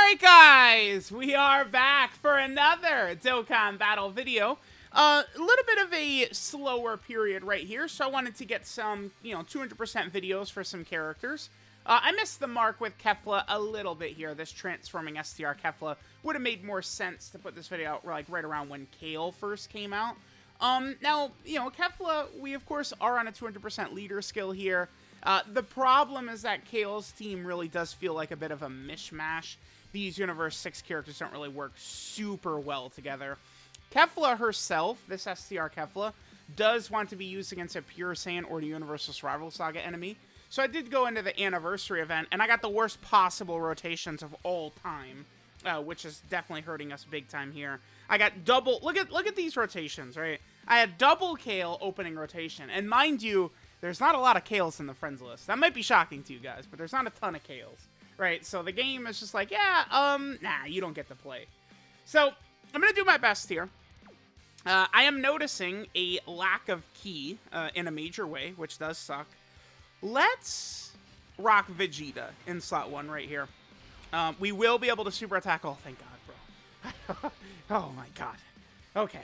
Alright guys, we are back for another Dokkan battle video. A little bit of a slower period right here, so I wanted to get some, 200% videos for some characters. I missed the mark with KEFLA a little bit here. This transforming STR KEFLA would have made more sense to put this video out like right around when Kale first came out. Now, KEFLA, we of course are on a 200% leader skill here. The problem is that Kale's team really does feel like a bit of a mishmash. These Universe 6 characters don't really work super well together. KEFLA herself, this STR KEFLA, does want to be used against a Pure Saiyan or the Universal Survival Saga enemy. So I did go into the anniversary event, and I got the worst possible rotations of all time, which is definitely hurting us big time here. I got double, look at these rotations, right? I had double Kale opening rotation, and mind you, there's not a lot of Kales in the friends list. That might be shocking to you guys, but there's not a ton of Kales, right? So the game is just like, nah, you don't get to play. So I'm going to do my best here. I am noticing a lack of ki in a major way, which does suck. Let's rock Vegeta in slot 1 right here. We will be able to super attack. Oh, thank God, bro. Oh, my God. Okay.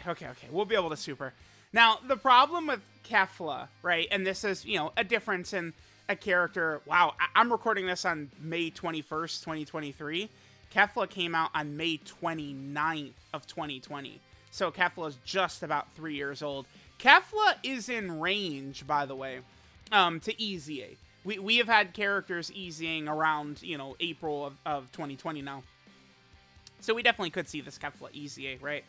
We'll be able to super. Now, the problem with KEFLA, right, and this is, a difference in a character. Wow, I'm recording this on May 21st, 2023. KEFLA came out on May 29th of 2020. So KEFLA is just about 3 years old. KEFLA is in range, by the way, to EZA. We have had characters EZing around, April of 2020 now. So we definitely could see this KEFLA EZA, right?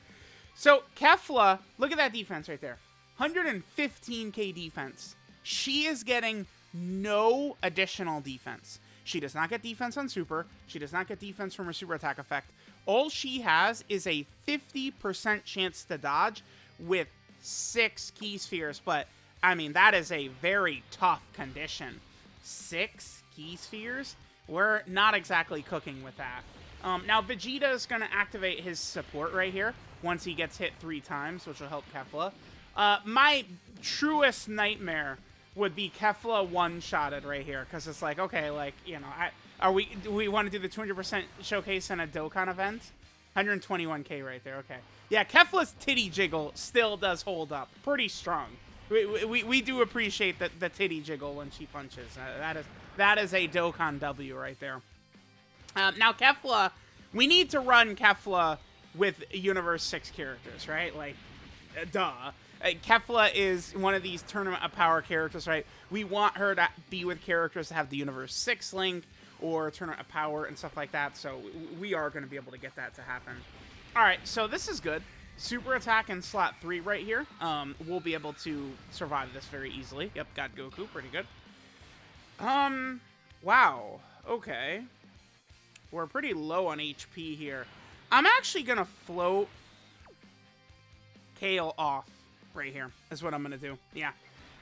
So KEFLA, look at that defense right there. 115k defense. She is getting no additional defense. She does not get defense on super. She does not get defense from her super attack effect. All she has is a 50% chance to dodge with 6 key spheres. But, I mean, that is a very tough condition. 6 key spheres? We're not exactly cooking with that. Now, Vegeta is going to activate his support right here once he gets hit 3 times, which will help KEFLA. My truest nightmare would be KEFLA one-shotted right here, because it's like, okay, like, do we want to do the 200% showcase in a Dokkan event? 121k right there, okay. Yeah, KEFLA's titty jiggle still does hold up pretty strong. We do appreciate the titty jiggle when she punches. That is a Dokkan W right there. Now, KEFLA, we need to run KEFLA with Universe 6 characters, right? Like, duh. KEFLA is one of these Tournament of Power characters, right? We want her to be with characters that have the Universe 6 link or Tournament of Power and stuff like that, so we are going to be able to get that to happen. Alright, so this is good. Super attack in slot 3 right here. We'll be able to survive this very easily. Yep, got Goku, pretty good. Wow. Okay. We're pretty low on HP here. I'm actually going to float Kale off right here is what I'm going to do. Yeah.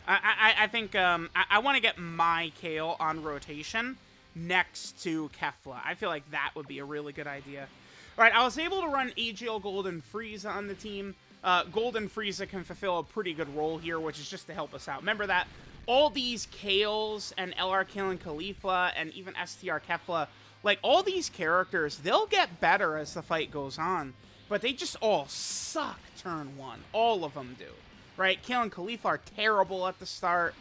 I think I want to get my Kale on rotation next to KEFLA. I feel like that would be a really good idea. All right, I was able to run AGL Golden Frieza on the team. Golden Frieza can fulfill a pretty good role here, which is just to help us out. Remember that all these Kales and LR Kale and KEFLA and even STR KEFLA, like all these characters, they'll get better as the fight goes on, but they just all suck turn 1. All of them do, right? Kale and KEFLA are terrible at the start.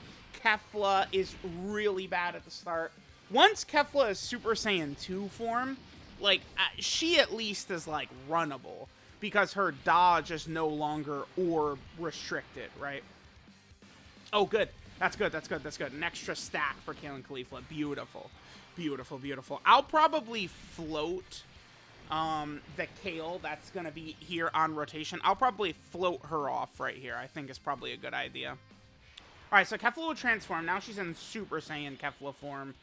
KEFLA is really bad at the start. Once KEFLA is Super Saiyan 2 form, like, she at least is, like, runnable, because her dodge is no longer orb restricted, right? Oh, good. That's good. An extra stack for Kale and KEFLA. Beautiful. Beautiful. I'll probably float the Kale that's going to be here on rotation. I'll probably float her off right here. I think is probably a good idea. All right, so KEFLA will transform. Now she's in Super Saiyan KEFLA form.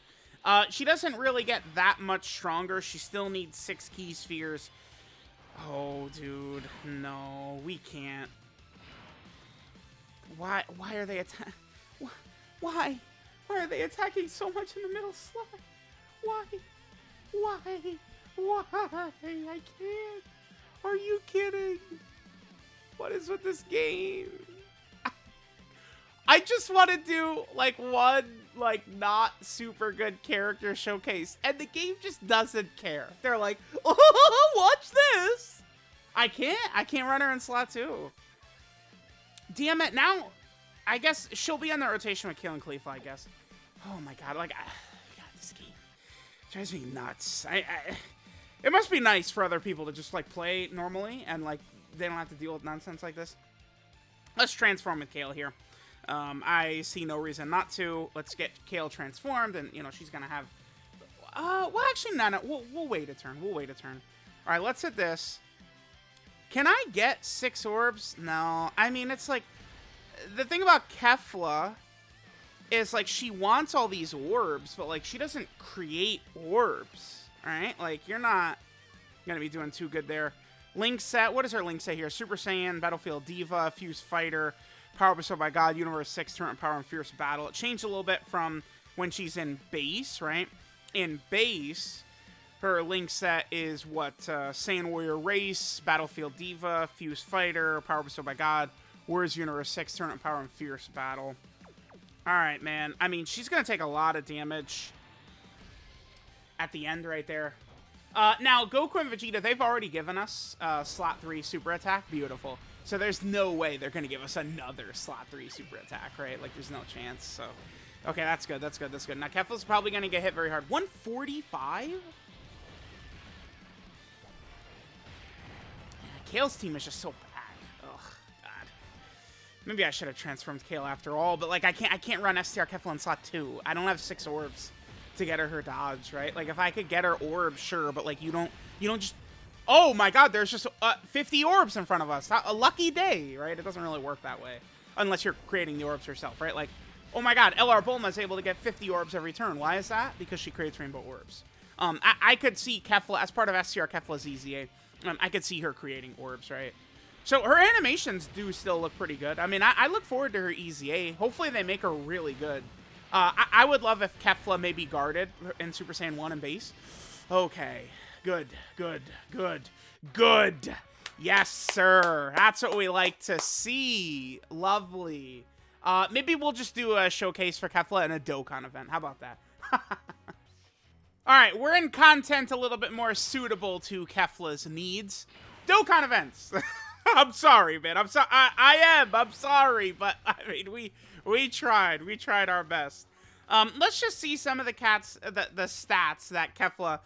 She doesn't really get that much stronger. She still needs 6 key spheres. Oh, dude. No, we can't. Why are they attacking? Why are they attacking so much in the middle slot? Why? I can't. Are you kidding? What is with this game? I just want to do, like, one, like, not super good character showcase. And the game just doesn't care. They're like, oh, watch this. I can't run her in slot 2. Damn it. Now, I guess she'll be on the rotation with Kale and KEFLA, I guess. Oh, my God. Like, God, this game drives me nuts. It must be nice for other people to just, like, play normally and, like, they don't have to deal with nonsense like this. Let's transform with Kale here. I see no reason not to. Let's get Kale transformed, and, you know, she's gonna have... well, actually, no. We'll wait a turn. We'll wait a turn. All right, let's hit this. Can I get 6 orbs? No. I mean, it's like... The thing about KEFLA is, like, she wants all these orbs, but, like, she doesn't create orbs, all right? Like, you're not gonna be doing too good there. Link set. What is her link set here? Super Saiyan, Battlefield Diva, Fuse Fighter, Power Bestowed by God, Universe 6, Tournament Power, and Fierce Battle. It changed a little bit from when she's in base, right? In base, her link set is what? Saiyan Warrior Race, Battlefield Diva, Fuse Fighter, Power Bestowed by God, Warriors Universe 6, Tournament Power, and Fierce Battle. Alright, man. I mean, she's going to take a lot of damage at the end right there. Now, Goku and Vegeta, they've already given us slot 3 super attack. Beautiful. So there's no way they're going to give us another slot 3 super attack, right? Like, there's no chance. So, okay, that's good. That's good. That's good. Now, KEFLA's probably going to get hit very hard. 145? Yeah, Kale's team is just so bad. Ugh, God. Maybe I should have transformed Kale after all, but, like, I can't run STR KEFLA in slot 2. I don't have 6 orbs to get her dodge, right? Like, if I could get her orb, sure, but, like, you don't just... Oh my God, there's just 50 orbs in front of us. A lucky day, right? It doesn't really work that way. Unless you're creating the orbs yourself, right? Like, oh my God, LR Bulma is able to get 50 orbs every turn. Why is that? Because she creates rainbow orbs. I could see KEFLA, as part of STR KEFLA's EZA, I could see her creating orbs, right? So her animations do still look pretty good. I mean, I look forward to her EZA. Hopefully they make her really good. I would love if KEFLA maybe guarded in Super Saiyan 1 and base. Okay. Good, good, good, good. Yes, sir. That's what we like to see. Lovely. Maybe we'll just do a showcase for KEFLA and a Dokkan event. How about that? All right, we're in content a little bit more suitable to KEFLA's needs. Dokkan events. I'm sorry, man. I'm sorry. I'm sorry, but I mean, we tried. We tried our best. Let's just see some of the stats that KEFLA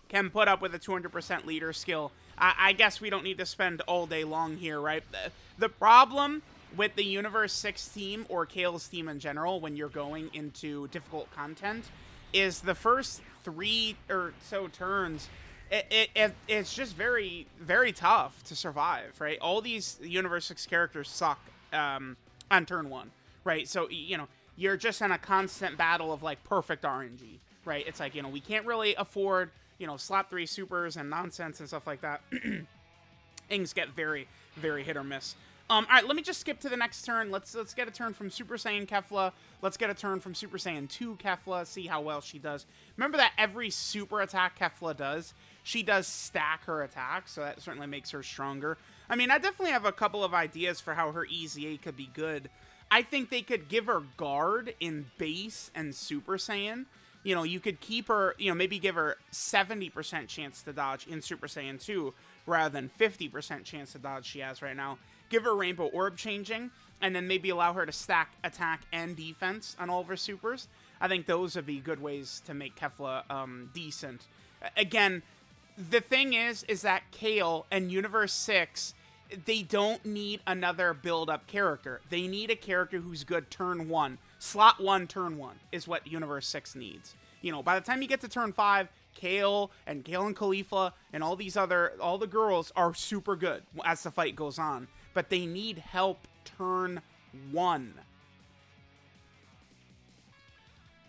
can put up with a 200% leader skill. I guess we don't need to spend all day long here, right? The problem with the Universe 6 team, or Kale's team in general, when you're going into difficult content, is the first 3 or so turns, it's just very, very tough to survive, right? All these Universe 6 characters suck on turn 1, right? So, you know, you're just in a constant battle of, like, perfect RNG, right? It's like, you know, we can't really afford... you know, slot 3 supers and nonsense and stuff like that. Things get very, very hit or miss. All right, let me just skip to the next turn. Let's get a turn from Super Saiyan KEFLA. Let's get a turn from Super Saiyan 2 KEFLA, see how well she does. Remember that every super attack KEFLA does, she does stack her attacks, so that certainly makes her stronger. I mean, I definitely have a couple of ideas for how her EZA could be good. I think they could give her guard in base and Super Saiyan. You know, you could keep her, you know, maybe give her 70% chance to dodge in Super Saiyan 2 rather than 50% chance to dodge she has right now. Give her Rainbow Orb changing, and then maybe allow her to stack attack and defense on all of her supers. I think those would be good ways to make KEFLA decent. Again, the thing is that Kale and Universe 6, they don't need another build-up character. They need a character who's good turn 1. Slot 1, turn 1 is what Universe 6 needs. You know, by the time you get to turn 5, Kale and KEFLA and all the girls are super good as the fight goes on. But they need help turn 1.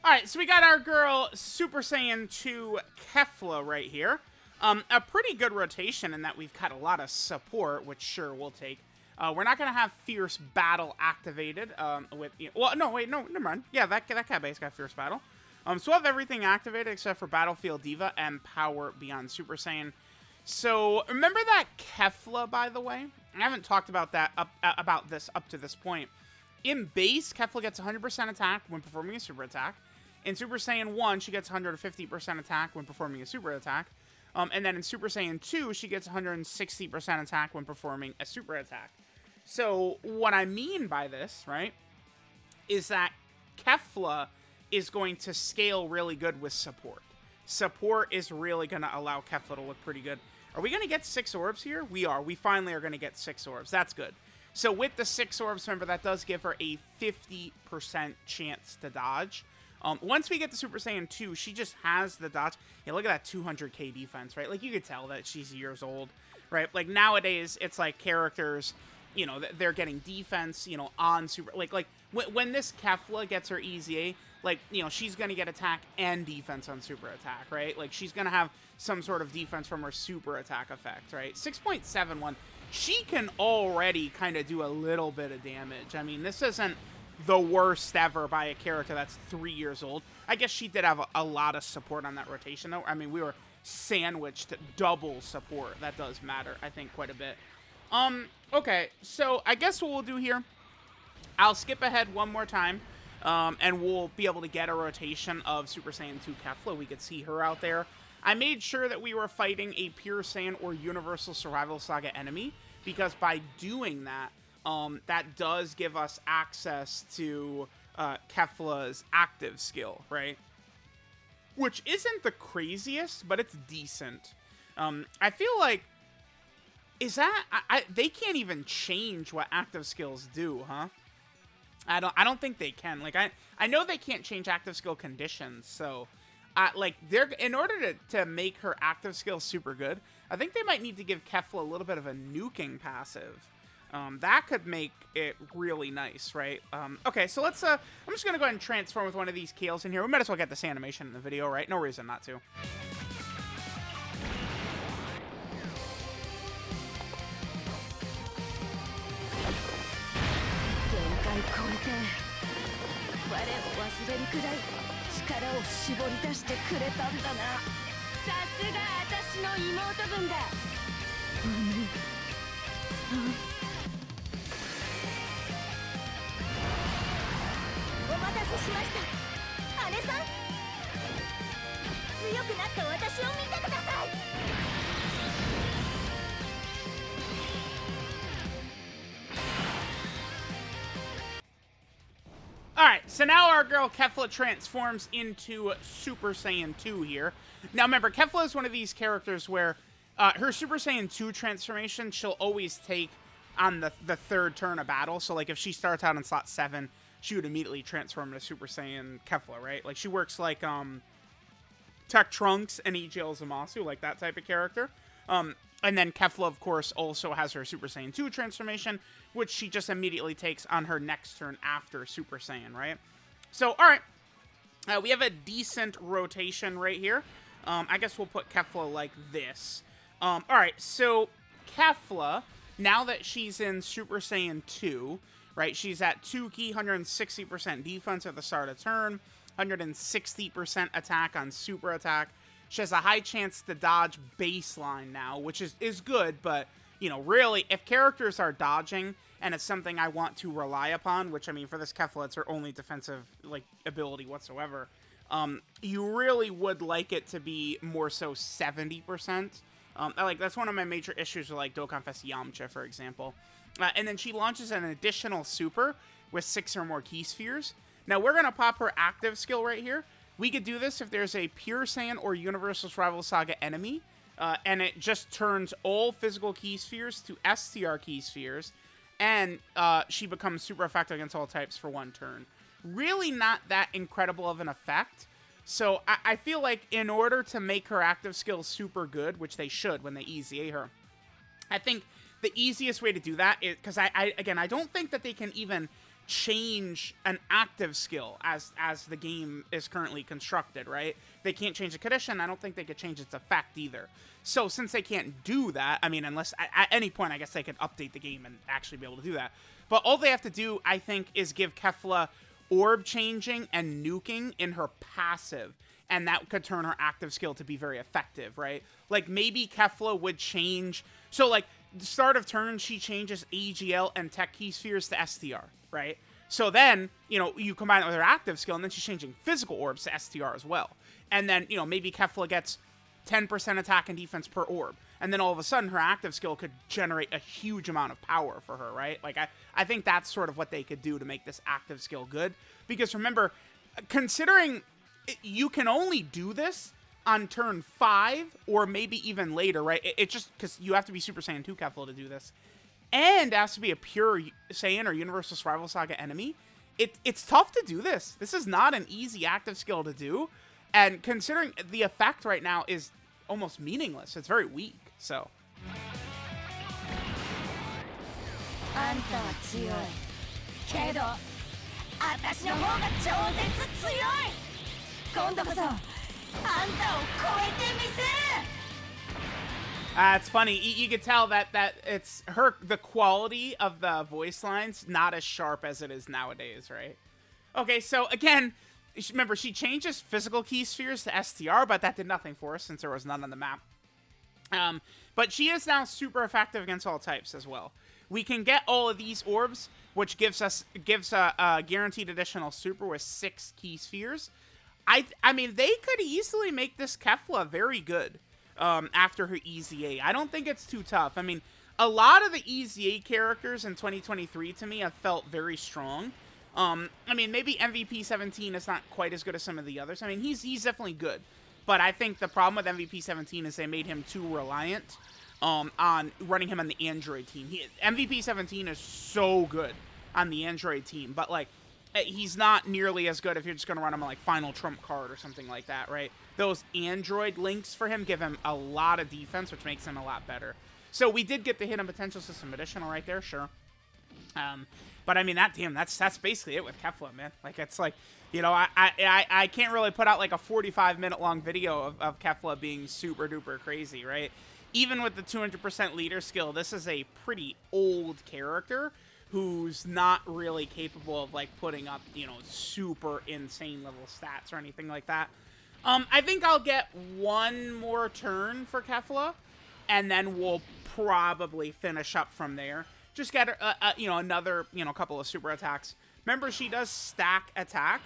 Alright, so we got our girl Super Saiyan 2 KEFLA right here. A pretty good rotation in that we've got a lot of support, which sure we'll take. We're not going to have Fierce Battle activated with... You know, well, no, wait, no, never mind. Yeah, that cat base got Fierce Battle. So we'll have everything activated except for Battlefield Diva and Power Beyond Super Saiyan. So, remember that KEFLA, by the way? I haven't talked about that about this up to this point. in base, Kefla gets 100% attack when performing a super attack. In Super Saiyan 1, she gets 150% attack when performing a super attack. And then in Super Saiyan 2, she gets 160% attack when performing a super attack. So what I mean by this, right, is that Kefla is going to scale really good with support. Support is really going to allow Kefla to look pretty good. Are we going to get 6 orbs here? We are. We finally are going to get 6 orbs. That's good. So with the 6 orbs, remember, that does give her a 50% chance to dodge. Once we get to Super Saiyan 2, she just has the dodge. Yeah, look at that 200k defense, right? Like, you could tell that she's years old, right? Like, nowadays, it's like characters, you know, they're getting defense, you know, on super... Like when this Kefla gets her EZA, like, you know, she's going to get attack and defense on super attack, right? Like, she's going to have some sort of defense from her super attack effect, right? 6.71. She can already kind of do a little bit of damage. I mean, this isn't the worst ever by a character that's 3 years old. I guess she did have a lot of support on that rotation, though. I mean, we were sandwiched double support. That does matter, I think, quite a bit. Okay, so I guess what we'll do here, I'll skip ahead one more time, and we'll be able to get a rotation of Super Saiyan 2 Kefla. We could see her out there. I made sure that we were fighting a Pure Saiyan or Universal Survival Saga enemy, because by doing that, that does give us access to Kefla's active skill, right? Which isn't the craziest, but it's decent. I feel like, is that... they can't even change what active skills do, huh? I don't think they can. Like, I know they can't change active skill conditions, so... like, in order to make her active skill super good, I think they might need to give Kefla a little bit of a nuking passive. That could make it really nice, right? Okay, so let's, I'm just gonna go ahead and transform with one of these Kales in here. We might as well get this animation in the video, right? No reason not to. Alright, so now our girl Kefla transforms into Super Saiyan 2 here. Now remember, Kefla is one of these characters where her Super Saiyan 2 transformation she'll always take on the third turn of battle. So like if she starts out in slot 7, she would immediately transform into Super Saiyan Kefla, right? Like she works like Tech Trunks and EGL Zamasu, like that type of character. And then Kefla, of course, also has her Super Saiyan 2 transformation, which she just immediately takes on her next turn after Super Saiyan, right? So, alright. We have a decent rotation right here. I guess we'll put Kefla like this. Alright, so Kefla, now that she's in Super Saiyan 2, right, she's at 2 ki, 160% defense at the start of turn, 160% attack on super attack. She has a high chance to dodge baseline now, which is good, but, you know, really, if characters are dodging, and it's something I want to rely upon, which, I mean, for this Kefla, it's her only defensive, like, ability whatsoever, you really would like it to be more so 70%. That's one of my major issues with, like, Dokkan Fest Yamcha, for example. And then she launches an additional super with 6 or more Ki Spheres. Now, we're going to pop her active skill right here. We could do this if there's a Pure Saiyan or Universal Survival Saga enemy, and it just turns all physical Ki Spheres to STR Ki Spheres, and she becomes super effective against all types for 1 turn. Really not that incredible of an effect, so I feel like in order to make her active skill super good, which they should when they EZA her, I think the easiest way to do that is, because I don't think that they can even change an active skill as the game is currently constructed, right? They can't change the condition. I don't think they could change its effect either. So since they can't do that, I mean, unless at any point, I guess they could update the game and actually be able to do that. But all they have to do, I think, is give Kefla orb changing and nuking in her passive, and that could turn her active skill to be very effective, right? Like maybe Kefla would change. So like start of turn, she changes AGL and Tech Ki Spheres to STR, right? So then, you know, you combine it with her active skill, and then she's changing physical orbs to STR as well. And then, you know, maybe KEFLA gets 10% attack and defense per orb. And then all of a sudden, her active skill could generate a huge amount of power for her, right? Like, I think that's sort of what they could do to make this active skill good. Because remember, considering you can only do this on turn 5 or maybe even later, right? It just, because you have to be Super Saiyan 2 KEFLA to do this. And it has to be a pure Saiyan or Universal Survival Saga enemy. It's tough to do this. This is not an easy active skill to do. And considering the effect right now is almost meaningless. It's very weak, so. It's funny. You could tell that it's the quality of the voice lines not as sharp as it is nowadays, right? Okay, so again, remember she changes physical key spheres to STR, but that did nothing for us since there was none on the map. But she is now super effective against all types as well. We can get all of these orbs, which gives a guaranteed additional super with 6 key spheres. I mean, they could easily make this KEFLA very good. After her EZA. I don't think it's too tough. I mean, a lot of the EZA characters in 2023 to me have felt very strong. I mean, maybe MVP 17 is not quite as good as some of the others. I mean, he's definitely good. But I think the problem with MVP 17 is they made him too reliant on running him on the Android team. MVP 17 is so good on the Android team, but like, he's not nearly as good if you're just going to run him on like Final Trump Card or something like that, right? Those Android links for him give him a lot of defense, which makes him a lot better. So we did get the hidden potential system additional right there, sure. But I mean, that's basically it with KEFLA, man. Like, it's like, you know, I can't really put out like a 45-minute long video of KEFLA being super duper crazy, right? Even with the 200% leader skill, this is a pretty old character who's not really capable of like putting up, you know, super insane level stats or anything like that. I think I'll get one more turn for KEFLA, and then we'll probably finish up from there. Just get you know, another, you know, couple of super attacks. Remember, she does stack attack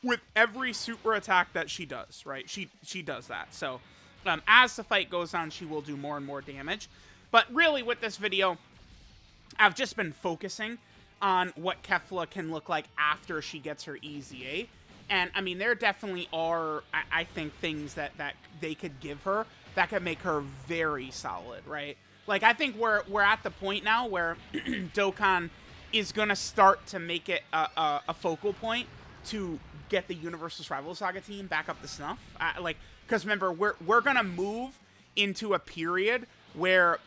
with every super attack that she does, right? She does that. So as the fight goes on, she will do more and more damage. But really, with this video, I've just been focusing on what KEFLA can look like after she gets her EZA. And, I mean, there definitely are, I think, things that they could give her that could make her very solid, right? Like, I think we're at the point now where Dokkan is going to start to make it a focal point to get the Universal Survival Saga team back up to snuff. Like, because remember, we're going to move into a period where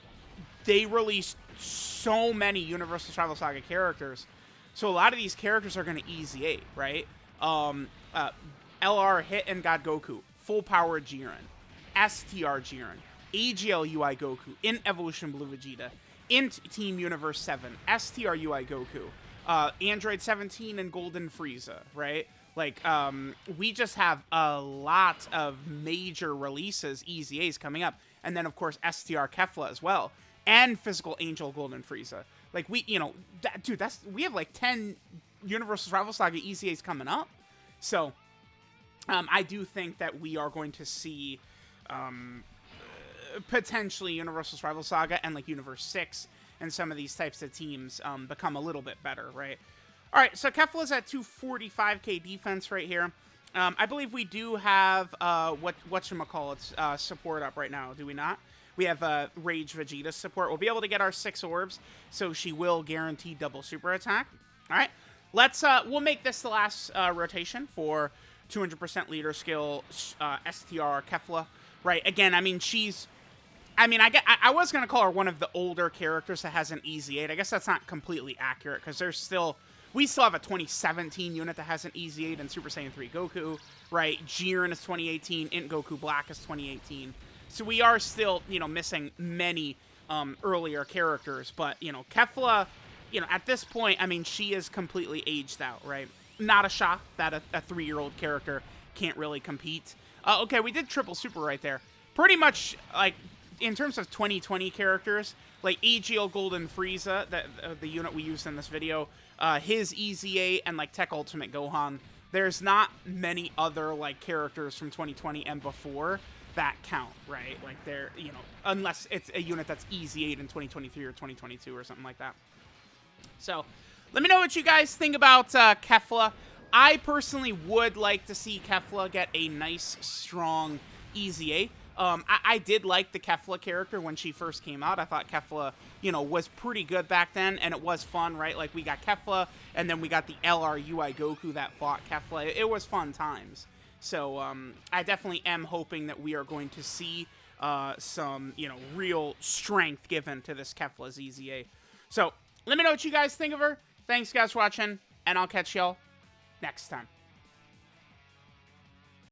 they release so many Universal Survival Saga characters. So a lot of these characters are going to EZA, right? LR Hit and God Goku, Full Power Jiren, STR Jiren, AGL UI Goku, in Evolution Blue Vegeta, in Team Universe 7, STR UI Goku, Android 17 and Golden Frieza, right? Like, we just have a lot of major releases, EZAs coming up. And then, of course, STR KEFLA as well. And Physical Angel Golden Frieza. Like, we, you know, dude, we have like 10 Universal Survival Saga EZAs coming up. So, I do think that we are going to see, potentially Universal Survival Saga and like Universe 6 and some of these types of teams, become a little bit better, right? All right, so KEFLA's at 245k defense right here. I believe we do have, whatchamacallit's, support up right now, do we not? We have Rage Vegeta support. We'll be able to get our 6 orbs, so she will guarantee double super attack. All right, we'll make this the last rotation for 200% leader skill, STR KEFLA. Right, again, I mean, I was going to call her one of the older characters that has an EZ8. I guess that's not completely accurate, because we still have a 2017 unit that has an EZ8 and Super Saiyan 3 Goku, right? Jiren is 2018, Int Goku Black is 2018. So we are still, you know, missing many earlier characters, but, you know, KEFLA, you know, at this point, I mean, she is completely aged out, right? Not a shock that a 3-year-old character can't really compete. Okay, we did triple super right there. Pretty much, like, in terms of 2020 characters, like Agio Golden Frieza, the unit we used in this video, his EZA, and like Tech Ultimate Gohan, there's not many other like characters from 2020 and before that count, right? Like they're, you know, unless it's a unit that's EZA'd in 2023 or 2022 or something like that. So, let me know what you guys think about KEFLA. I personally would like to see KEFLA get a nice, strong EZA. I did like the KEFLA character when she first came out. I thought KEFLA, you know, was pretty good back then, and it was fun, right? Like, we got KEFLA, and then we got the LRUI Goku that fought KEFLA. It was fun times. So, I definitely am hoping that we are going to see some, you know, real strength given to this KEFLA's EZA. So, let me know what you guys think of her. Thanks, guys, for watching, and I'll catch y'all next time.